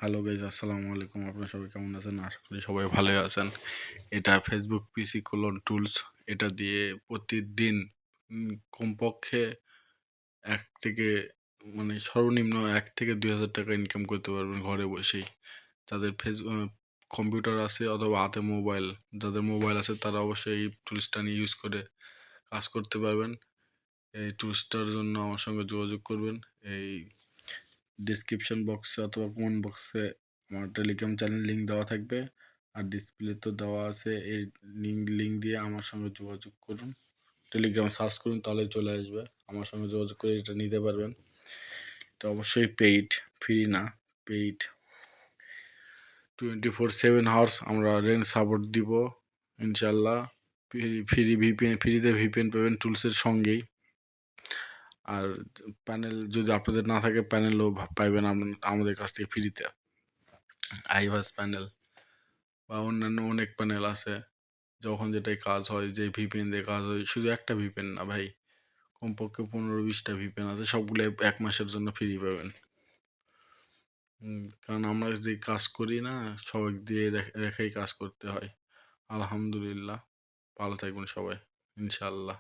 Hello guys, আসসালামু আলাইকুম। আপনারা সবাই কেমন আছেন? আশা করি সবাই ভালোই আছেন। এটা ফেসবুক পিসি কোলন টুলস। এটা দিয়ে প্রতিদিন কমপক্ষে এক থেকে সর্বনিম্ন 1 থেকে 2 হাজার টাকা ইনকাম করতে পারবেন ঘরে বসেই। যাদের কম্পিউটার আছে অথবা হাতে মোবাইল, যাদের মোবাইল আছে তারা অবশ্যই এই টুলসটা নিয়ে ইউজ করে কাজ করতে পারবেন। এই টুলসটার জন্য আমার সঙ্গে যোগাযোগ করবেন। এই ডিসক্রিপশন বক্সে অথবা কমেন্ট বক্সে আমার টেলিগ্রাম চ্যানেল লিঙ্ক দেওয়া থাকবে, আর ডিসপ্লে তো দেওয়া আছে। এই লিঙ্ক দিয়ে আমার সঙ্গে যোগাযোগ করুন, টেলিগ্রাম সার্চ করুন, তাহলে চলে আসবে। আমার সঙ্গে যোগাযোগ করে এটা নিতে পারবেন। এটা অবশ্যই পেইড, ফ্রি না, পেইড। 24/7 আমরা রেঞ্জ সাপোর্ট দিব ইনশাল্লাহ। ফ্রিতে ভিপিএন পাবেন টুলসের সঙ্গেই। আর প্যানেল যদি আপনাদের না থাকে, প্যানেলও পাইবেন আমাদের কাছ থেকে ফ্রিতে। আইভাস প্যানেল বা অন্যান্য অনেক প্যানেল আছে। যখন যেটাই কাজ হয়, যে ভিপিএন দিয়ে কাজ হয়, শুধু একটা ভিপিএন না ভাই, কমপক্ষে 15-20টা ভিপিএন আছে, সবগুলো 1 মাসের জন্য ফ্রি পাবেন। কারণ আমরা যে কাজ করি না, সবাই দিয়ে রেখেই কাজ করতে হয়। আলহামদুলিল্লাহ, ভালো থাকবেন সবাই ইনশাআল্লাহ।